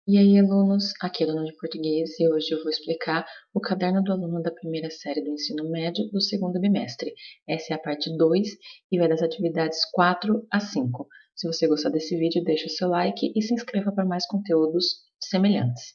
E aí, alunos, aqui é a aluna de português e hoje eu vou explicar o caderno do aluno da primeira série do ensino médio do segundo bimestre. Essa é a parte 2 e vai das atividades 4 a 5. Se você gostar desse vídeo, deixa o seu like e se inscreva para mais conteúdos semelhantes.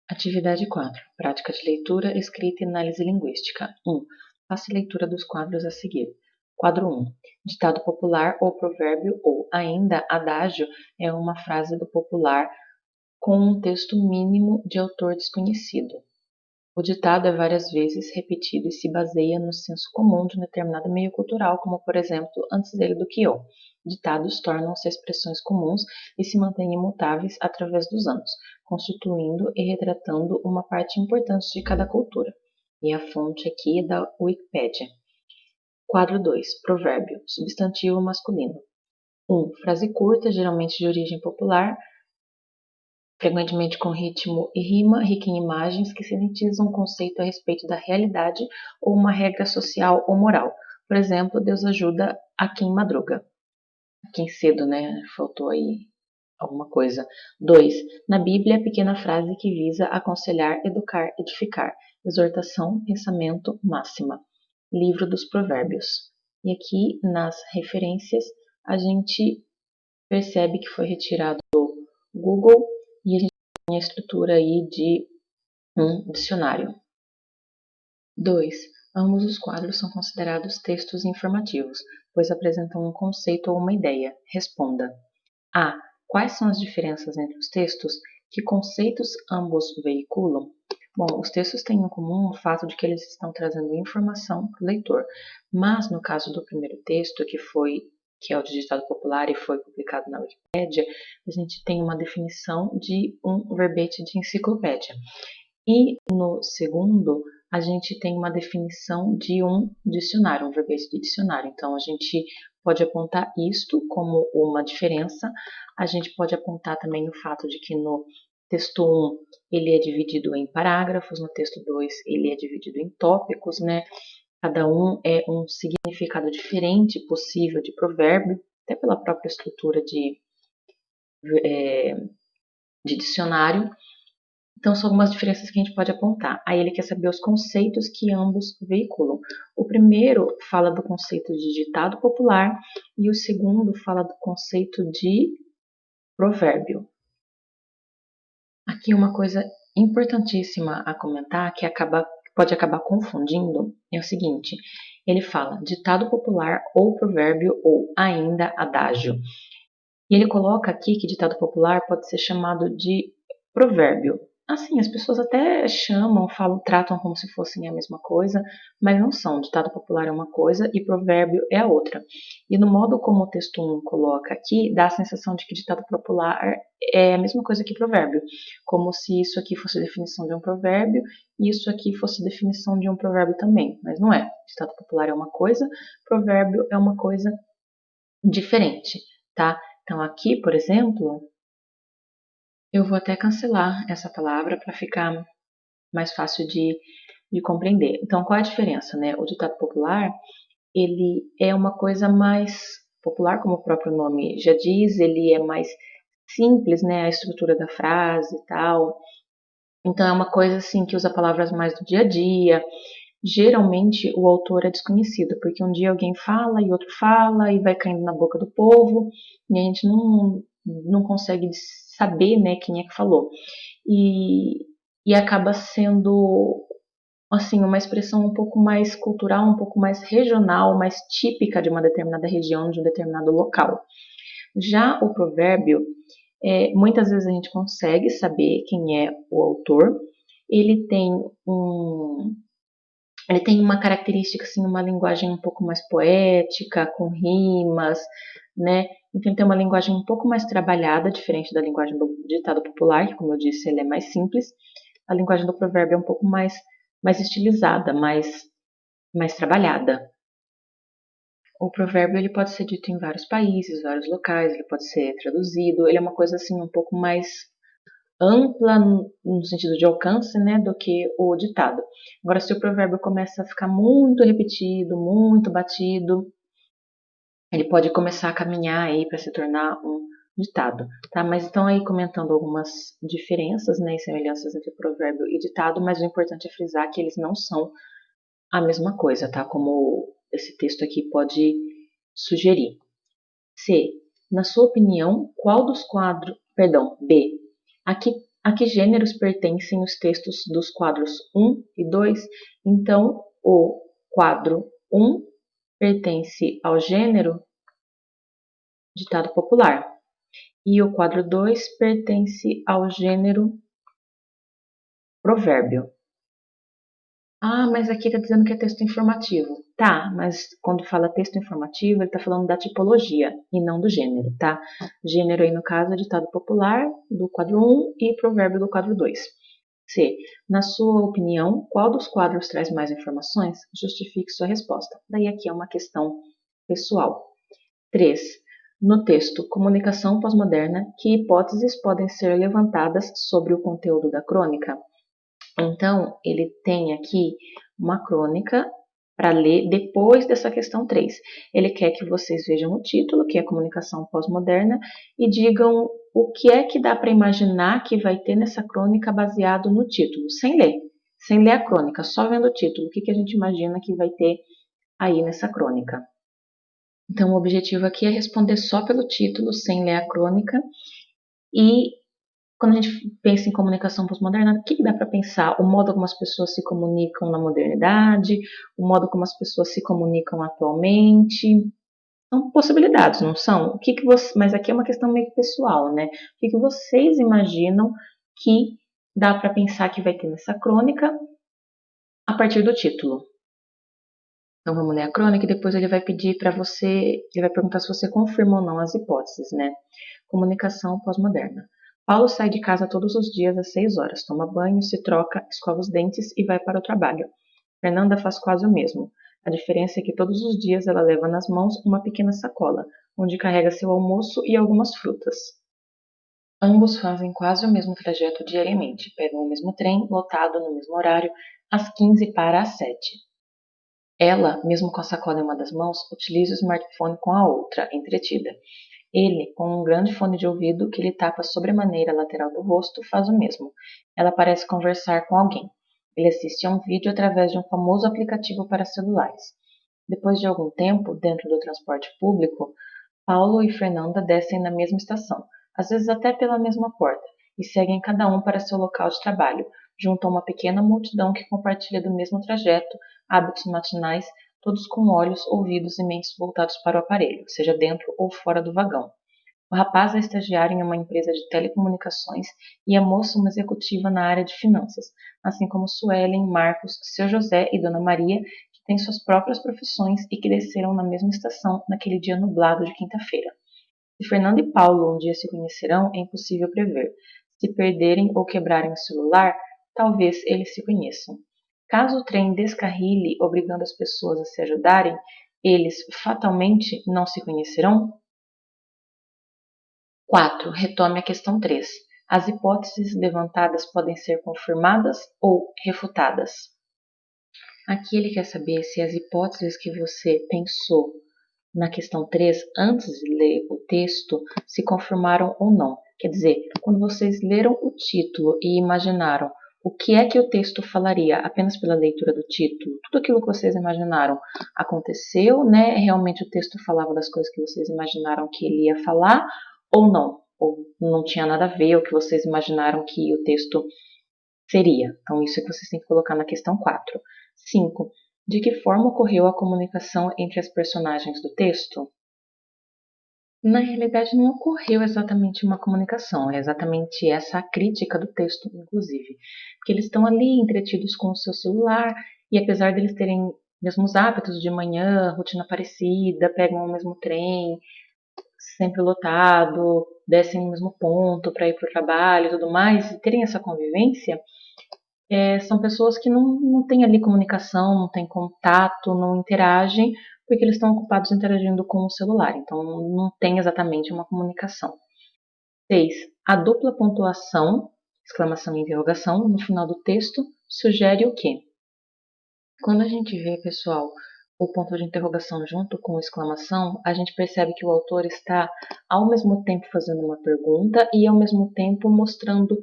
Atividade 4. Prática de leitura, escrita e análise linguística. 1. Faça leitura dos quadros a seguir. Quadro 1. Ditado popular ou provérbio ou, ainda, adágio é uma frase do popular com um texto mínimo de autor desconhecido. O ditado é várias vezes repetido e se baseia no senso comum de um determinado meio cultural, como, por exemplo, antes dele do que eu. Ditados tornam-se expressões comuns e se mantêm imutáveis através dos anos, constituindo e retratando uma parte importante de cada cultura. E a fonte aqui é da Wikipédia. Quadro 2. Provérbio. Substantivo masculino. 1. Frase curta, geralmente de origem popular, frequentemente com ritmo e rima, rica em imagens que sintetizam um conceito a respeito da realidade ou uma regra social ou moral. Por exemplo, Deus ajuda a quem madruga. A quem cedo, né? Faltou aí alguma coisa. 2. Na Bíblia, pequena frase que visa aconselhar, educar, edificar. Exortação, pensamento, máxima. Livro dos Provérbios. E aqui, nas referências, a gente percebe que foi retirado do Google e a gente tem a estrutura aí de um dicionário. 2. Ambos os quadros são considerados textos informativos, pois apresentam um conceito ou uma ideia. Responda. A. Quais são as diferenças entre os textos? Que conceitos ambos veiculam? Bom, os textos têm em comum o fato de que eles estão trazendo informação para o leitor, mas no caso do primeiro texto, que é o de ditado popular e foi publicado na Wikipédia, a gente tem uma definição de um verbete de enciclopédia. E no segundo, a gente tem uma definição de um dicionário, um verbete de dicionário. Então, a gente pode apontar isto como uma diferença. A gente pode apontar também o fato de que no texto 1 ele é dividido em parágrafos, no texto 2 ele é dividido em tópicos, né? Cada um é um significado diferente possível de provérbio, até pela própria estrutura de dicionário. Então, são algumas diferenças que a gente pode apontar. Aí ele quer saber os conceitos que ambos veiculam. O primeiro fala do conceito de ditado popular e o segundo fala do conceito de provérbio. Aqui uma coisa importantíssima a comentar, que pode acabar confundindo, é o seguinte. Ele fala ditado popular ou provérbio ou ainda adágio. E ele coloca aqui que ditado popular pode ser chamado de provérbio. Assim, as pessoas até chamam, falam, tratam como se fossem a mesma coisa, mas não são. Ditado popular é uma coisa e provérbio é a outra. E no modo como o texto 1 coloca aqui, dá a sensação de que ditado popular é a mesma coisa que provérbio, como se isso aqui fosse definição de um provérbio e isso aqui fosse definição de um provérbio também, mas não é. Ditado popular é uma coisa, provérbio é uma coisa diferente, tá? Então aqui, por exemplo, eu vou até cancelar essa palavra para ficar mais fácil de compreender. Então, qual é a diferença, né? O ditado popular, ele é uma coisa mais popular, como o próprio nome já diz, ele é mais simples, né? A estrutura da frase e tal. Então, é uma coisa assim que usa palavras mais do dia a dia. Geralmente, o autor é desconhecido, porque um dia alguém fala e outro fala e vai caindo na boca do povo e a gente não consegue saber, né, quem é que falou. E acaba sendo assim uma expressão um pouco mais cultural, um pouco mais regional, mais típica de uma determinada região, de um determinado local. Já o provérbio, muitas vezes a gente consegue saber quem é o autor. Ele tem uma característica, assim, uma linguagem um pouco mais poética, com rimas, né? Então ele tem uma linguagem um pouco mais trabalhada, diferente da linguagem do ditado popular, que, como eu disse, ele é mais simples. A linguagem do provérbio é um pouco mais estilizada, mais trabalhada. O provérbio ele pode ser dito em vários países, vários locais, ele pode ser traduzido, ele é uma coisa assim um pouco mais ampla no sentido de alcance, né, do que o ditado. Agora, se o provérbio começa a ficar muito repetido, muito batido, ele pode começar a caminhar aí para se tornar ditado, tá? Mas estão aí comentando algumas diferenças, né, e semelhanças entre provérbio e ditado, mas o importante é frisar que eles não são a mesma coisa, tá? Como esse texto aqui pode sugerir. C. Na sua opinião, qual dos quadros... Perdão, B. A que gêneros pertencem os textos dos quadros 1 e 2? Então, o quadro 1 pertence ao gênero ditado popular e o quadro 2 pertence ao gênero provérbio. Ah, mas aqui está dizendo que é texto informativo. Tá, mas quando fala texto informativo, ele está falando da tipologia e não do gênero, tá? Gênero aí, no caso, é ditado popular do quadro 1 e provérbio do quadro 2. C. Na sua opinião, qual dos quadros traz mais informações? Justifique sua resposta. Daí aqui é uma questão pessoal. 3. No texto Comunicação Pós-Moderna, que hipóteses podem ser levantadas sobre o conteúdo da crônica? Então, ele tem aqui uma crônica para ler depois dessa questão 3. Ele quer que vocês vejam o título, que é Comunicação Pós-Moderna, e digam o que é que dá para imaginar que vai ter nessa crônica baseado no título, sem ler a crônica, só vendo o título, o que a gente imagina que vai ter aí nessa crônica. Então, o objetivo aqui é responder só pelo título, sem ler a crônica, e quando a gente pensa em comunicação pós-moderna, o que dá para pensar? O modo como as pessoas se comunicam na modernidade, o modo como as pessoas se comunicam atualmente. São possibilidades, não são? Mas aqui é uma questão meio pessoal, né? O que vocês imaginam que dá para pensar que vai ter nessa crônica a partir do título? Então vamos ler a crônica e depois ele vai pedir para você, ele vai perguntar se você confirma ou não as hipóteses, né? Comunicação pós-moderna. Paulo sai de casa todos os dias às 6 horas, toma banho, se troca, escova os dentes e vai para o trabalho. Fernanda faz quase o mesmo. A diferença é que todos os dias ela leva nas mãos uma pequena sacola, onde carrega seu almoço e algumas frutas. Ambos fazem quase o mesmo trajeto diariamente, pegam o mesmo trem, lotado no mesmo horário, às 15 para às 7. Ela, mesmo com a sacola em uma das mãos, utiliza o smartphone com a outra, entretida. Ele, com um grande fone de ouvido que lhe tapa sobremaneira a lateral do rosto, faz o mesmo. Ela parece conversar com alguém. Ele assiste a um vídeo através de um famoso aplicativo para celulares. Depois de algum tempo, dentro do transporte público, Paulo e Fernanda descem na mesma estação, às vezes até pela mesma porta, e seguem cada um para seu local de trabalho, junto a uma pequena multidão que compartilha do mesmo trajeto, hábitos matinais, todos com olhos, ouvidos e mentes voltados para o aparelho, seja dentro ou fora do vagão. O rapaz é estagiário em uma empresa de telecomunicações e a moça uma executiva na área de finanças, assim como Suelen, Marcos, seu José e Dona Maria, que têm suas próprias profissões e que desceram na mesma estação naquele dia nublado de quinta-feira. Se Fernando e Paulo um dia se conhecerão, é impossível prever. Se perderem ou quebrarem o celular, talvez eles se conheçam. Caso o trem descarrile, obrigando as pessoas a se ajudarem, eles fatalmente não se conhecerão? 4. Retome a questão 3. As hipóteses levantadas podem ser confirmadas ou refutadas. Aqui ele quer saber se as hipóteses que você pensou na questão 3, antes de ler o texto, se confirmaram ou não. Quer dizer, quando vocês leram o título e imaginaram o que é que o texto falaria apenas pela leitura do título, tudo aquilo que vocês imaginaram aconteceu, né? Realmente o texto falava das coisas que vocês imaginaram que ele ia falar ou não? Ou não tinha nada a ver o que vocês imaginaram que o texto seria. Então, isso é que vocês têm que colocar na questão 4. 5. De que forma ocorreu a comunicação entre as personagens do texto? Na realidade, não ocorreu exatamente uma comunicação, é exatamente essa a crítica do texto, inclusive. Porque eles estão ali entretidos com o seu celular, e apesar deles terem mesmos hábitos de manhã, rotina parecida, pegam o mesmo trem, sempre lotado, descem no mesmo ponto para ir para o trabalho e tudo mais, e terem essa convivência, são pessoas que não têm ali comunicação, não têm contato, não interagem, porque eles estão ocupados interagindo com o celular. Então, não tem exatamente uma comunicação. 6. A dupla pontuação, exclamação e interrogação, no final do texto, sugere o quê? Quando a gente vê, pessoal, o ponto de interrogação junto com exclamação, a gente percebe que o autor está ao mesmo tempo fazendo uma pergunta e ao mesmo tempo mostrando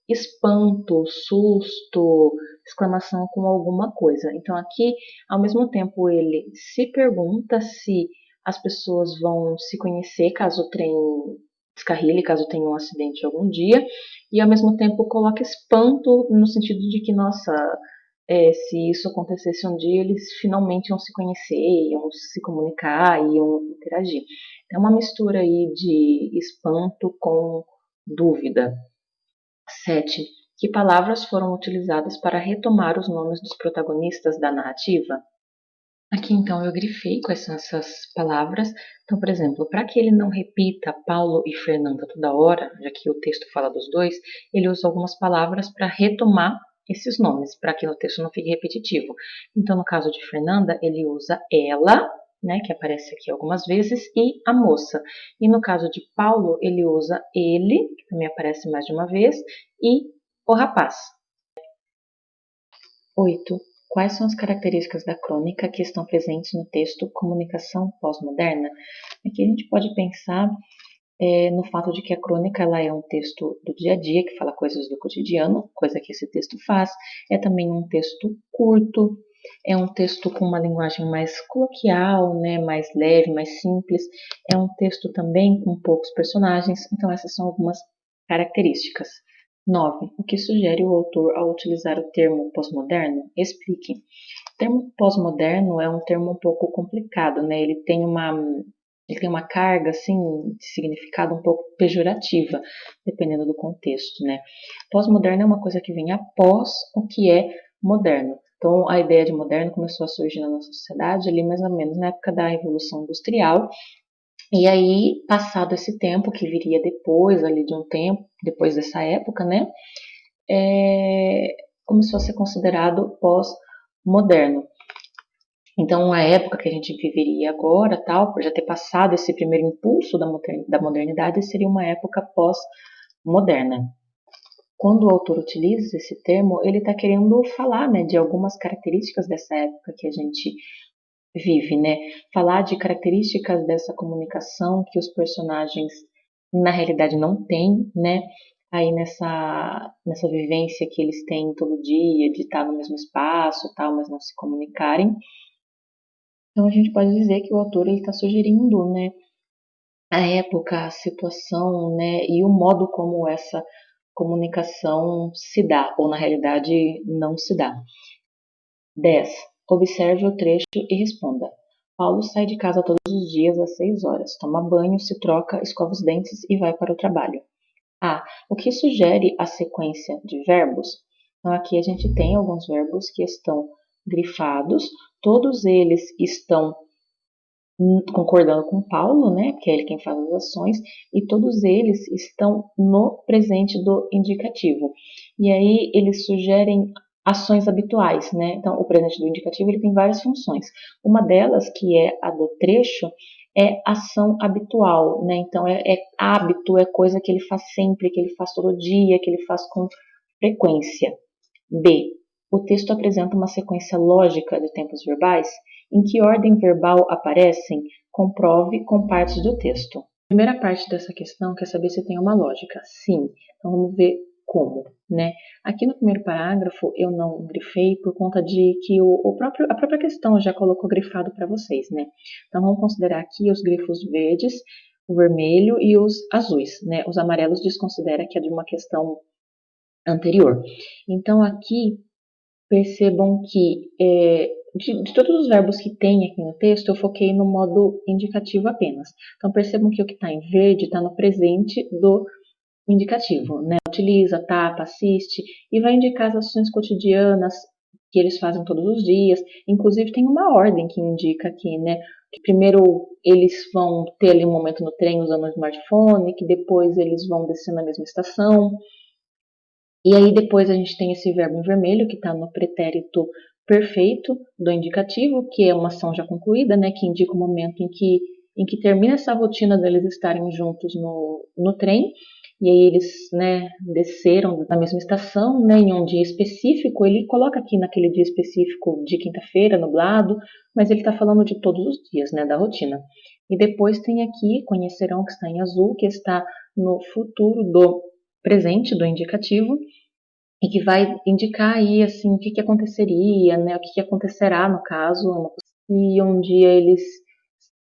espanto, susto, exclamação com alguma coisa. Então aqui, ao mesmo tempo, ele se pergunta se as pessoas vão se conhecer caso o trem descarrile, caso tenha um acidente algum dia, e ao mesmo tempo coloca espanto no sentido de que, nossa, se isso acontecesse um dia, eles finalmente iam se conhecer, iam se comunicar, iam interagir. É uma mistura aí de espanto com dúvida. 7. Que palavras foram utilizadas para retomar os nomes dos protagonistas da narrativa? Aqui então eu grifei quais são essas palavras. Então, por exemplo, para que ele não repita Paulo e Fernanda toda hora, já que o texto fala dos dois, ele usa algumas palavras para retomar esses nomes, para que o texto não fique repetitivo. Então, no caso de Fernanda, ele usa ela, né, que aparece aqui algumas vezes, e a moça. E no caso de Paulo, ele usa ele, que também aparece mais de uma vez, e o rapaz. 8. Quais são as características da crônica que estão presentes no texto Comunicação Pós-Moderna? Aqui a gente pode pensar no fato de que a crônica ela é um texto do dia a dia, que fala coisas do cotidiano, coisa que esse texto faz. É também um texto curto, é um texto com uma linguagem mais coloquial, né, mais leve, mais simples. É um texto também com poucos personagens. Então essas são algumas características. 9. O que sugere o autor ao utilizar o termo pós-moderno? Explique. O termo pós-moderno é um termo um pouco complicado, né? Ele tem uma carga, assim, de significado um pouco pejorativa, dependendo do contexto, né? Pós-moderno é uma coisa que vem após o que é moderno. Então, a ideia de moderno começou a surgir na nossa sociedade ali mais ou menos na época da Revolução Industrial. E aí, passado esse tempo, que viria depois, ali de um tempo, depois dessa época, né? Começou a ser considerado pós-moderno. Então, a época que a gente viveria agora, tal, por já ter passado esse primeiro impulso da modernidade, seria uma época pós-moderna. Quando o autor utiliza esse termo, ele está querendo falar, né, de algumas características dessa época que a gente vive, né? Falar de características dessa comunicação que os personagens na realidade não têm, né? Aí nessa vivência que eles têm todo dia, de estar no mesmo espaço, tal, mas não se comunicarem. Então a gente pode dizer que o autor está sugerindo, né, a época, a situação, né, e o modo como essa comunicação se dá, ou na realidade não se dá. 10. Observe o trecho e responda. Paulo sai de casa todos os dias às 6 horas, toma banho, se troca, escova os dentes e vai para o trabalho. O que sugere a sequência de verbos? Então aqui a gente tem alguns verbos que estão grifados, todos eles estão concordando com Paulo, né, que é ele quem faz as ações, e todos eles estão no presente do indicativo. E aí eles sugerem ações habituais, né? Então o presente do indicativo ele tem várias funções. Uma delas, que é a do trecho, é ação habitual, né? Então é hábito, é coisa que ele faz sempre, que ele faz todo dia, que ele faz com frequência. B. O texto apresenta uma sequência lógica de tempos verbais. Em que ordem verbal aparecem? Comprove com partes do texto. A primeira parte dessa questão quer saber se tem uma lógica. Sim. Então vamos ver como, né? Aqui no primeiro parágrafo eu não grifei por conta de que a própria questão já colocou grifado para vocês, né? Então vamos considerar aqui os grifos verdes, o vermelho e os azuis, né? Os amarelos desconsidera que é de uma questão anterior. Então aqui percebam que de todos os verbos que tem aqui no texto, eu foquei no modo indicativo apenas. Então percebam que o que está em verde está no presente do indicativo, né? Utiliza, tapa, assiste e vai indicar as ações cotidianas que eles fazem todos os dias. Inclusive tem uma ordem que indica aqui, né? Que primeiro eles vão ter ali um momento no trem usando o smartphone, que depois eles vão descer na mesma estação. E aí depois a gente tem esse verbo em vermelho que está no pretérito perfeito do indicativo, que é uma ação já concluída, né? Que indica o momento em que termina essa rotina deles estarem juntos no trem. e aí eles, né, desceram na mesma estação, né, em um dia específico. Ele coloca aqui naquele dia específico de quinta-feira, nublado, mas ele está falando de todos os dias, né, da rotina. E depois tem aqui, conhecerão, que está em azul, que está no futuro do presente, do indicativo, e que vai indicar aí, assim, o que que aconteceria, né, o que que acontecerá no caso, se um dia eles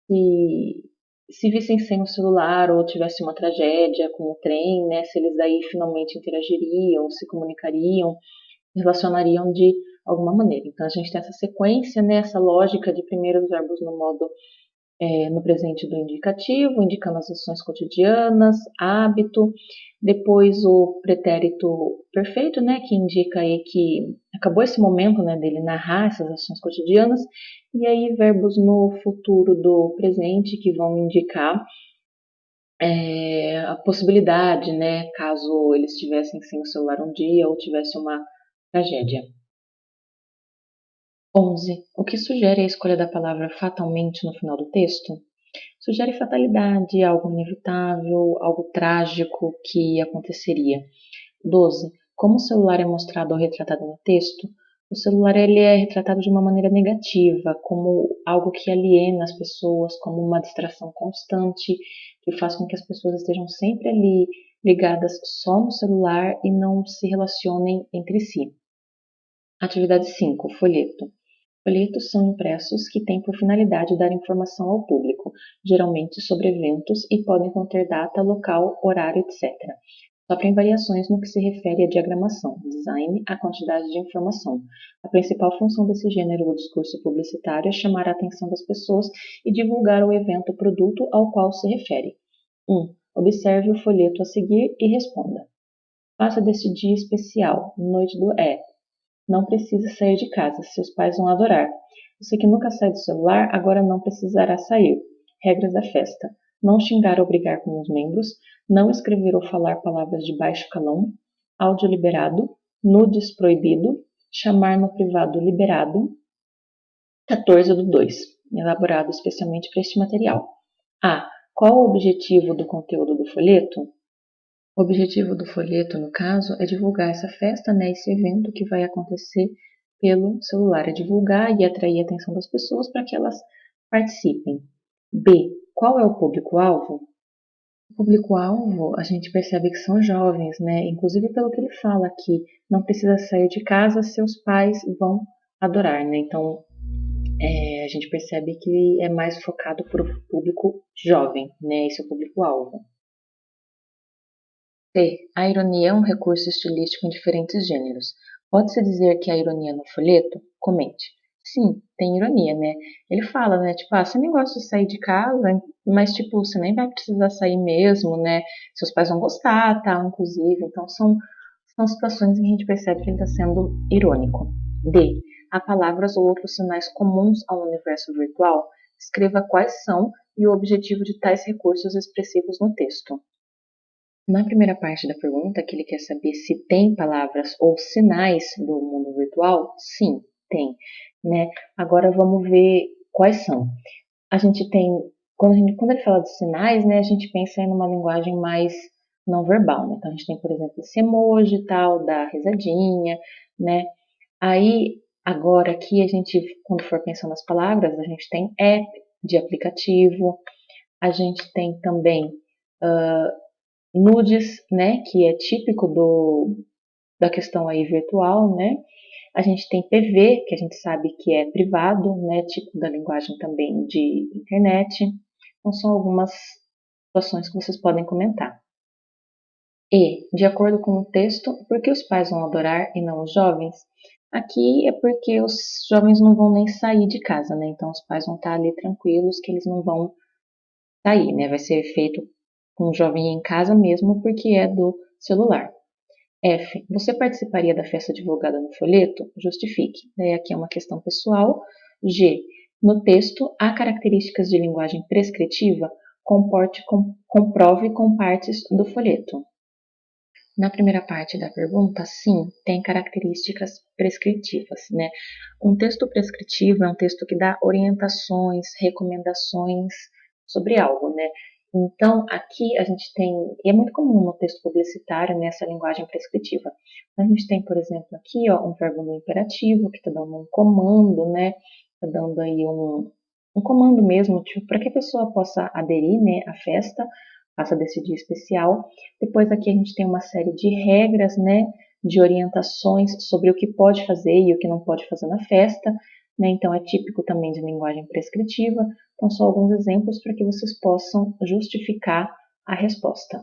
se, se vissem sem o celular ou tivesse uma tragédia com o trem, né, se eles daí finalmente interagiriam, se comunicariam, relacionariam de alguma maneira. Então a gente tem essa sequência, né, essa lógica de primeiro os verbos no modo no presente do indicativo, indicando as ações cotidianas, hábito, depois o pretérito perfeito, né, que indica aí que acabou esse momento, né, dele narrar essas ações cotidianas, e aí verbos no futuro do presente que vão indicar a possibilidade, né, caso eles estivessem sem o celular um dia ou tivesse uma tragédia. 11. O que sugere a escolha da palavra fatalmente no final do texto? Sugere fatalidade, algo inevitável, algo trágico que aconteceria. 12. Como o celular é mostrado ou retratado no texto, o celular ele é retratado de uma maneira negativa, como algo que aliena as pessoas, como uma distração constante, que faz com que as pessoas estejam sempre ali ligadas só no celular e não se relacionem entre si. Atividade 5. Folheto. Folhetos são impressos que têm por finalidade dar informação ao público, geralmente sobre eventos, e podem conter data, local, horário, etc. Sofrem variações no que se refere à diagramação, design, à quantidade de informação. A principal função desse gênero do discurso publicitário é chamar a atenção das pessoas e divulgar o evento ou produto ao qual se refere. 1. Observe o folheto a seguir e responda. Faça desse dia especial, noite do Não precisa sair de casa, seus pais vão adorar. Você que nunca sai do celular, agora não precisará sair. Regras da festa. Não xingar ou brigar com os membros. Não escrever ou falar palavras de baixo calão. Áudio liberado. Nudes proibido. Chamar no privado liberado. 14 do 2. Elaborado especialmente para este material. A. Qual o objetivo do conteúdo do folheto? O objetivo do folheto, no caso, é divulgar essa festa, né, esse evento que vai acontecer pelo celular, é divulgar e atrair a atenção das pessoas para que elas participem. B. Qual é o público-alvo? O público-alvo, a gente percebe que são jovens, né, inclusive pelo que ele fala aqui, não precisa sair de casa, seus pais vão adorar, né, então a gente percebe que é mais focado para o público jovem, né, esse é o público-alvo. C. A ironia é um recurso estilístico em diferentes gêneros. Pode-se dizer que há ironia no folheto? Comente. Sim, tem ironia, né? Ele fala, né? Tipo, você nem gosta de sair de casa, mas, tipo, você nem vai precisar sair mesmo, né? Seus pais vão gostar, tal, inclusive. Então, são situações em que a gente percebe que ele está sendo irônico. D. Há palavras ou outros sinais comuns ao universo virtual? Escreva quais são e o objetivo de tais recursos expressivos no texto. Na primeira parte da pergunta, que ele quer saber se tem palavras ou sinais do mundo virtual, sim, tem, né? Agora vamos ver quais são. A gente tem, quando ele fala de sinais, né, a gente pensa em uma linguagem mais não verbal, né? Então a gente tem, por exemplo, esse emoji e tal, da risadinha, né? Aí, agora aqui a gente, quando for pensando nas palavras, a gente tem app de aplicativo, a gente tem também nudes, né, que é típico da questão aí virtual, né? A gente tem PV, que a gente sabe que é privado, né, tipo da linguagem também de internet. Então são algumas situações que vocês podem comentar. E, de acordo com o texto, por que os pais vão adorar e não os jovens? Aqui é porque os jovens não vão nem sair de casa, né? Então os pais vão estar ali tranquilos que eles não vão sair, né? Vai ser feito com o jovem em casa mesmo porque é do celular. F. Você participaria da festa divulgada no folheto? Justifique. Daí aqui é uma questão pessoal. G. No texto, há características de linguagem prescritiva? Comprove com partes do folheto. Na primeira parte da pergunta, sim, tem características prescritivas, né? Um texto prescritivo é um texto que dá orientações, recomendações sobre algo, né? Então, aqui a gente tem, e é muito comum no texto publicitário, nessa linguagem prescritiva. A gente tem, por exemplo, aqui ó, um verbo no imperativo, que está dando um comando, né? Está dando aí um comando mesmo, tipo, para que a pessoa possa aderir, né, à festa, faça desse dia especial. Depois aqui a gente tem uma série de regras, né, de orientações sobre o que pode fazer e o que não pode fazer na festa, né? Então é típico também de linguagem prescritiva. Então, só alguns exemplos para que vocês possam justificar a resposta.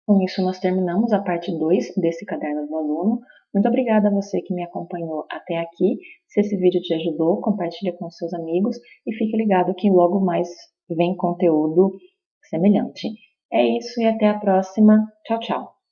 Com isso, nós terminamos a parte 2 desse caderno do aluno. Muito obrigada a você que me acompanhou até aqui. Se esse vídeo te ajudou, compartilhe com seus amigos e fique ligado que logo mais vem conteúdo semelhante. É isso e até a próxima. Tchau, tchau!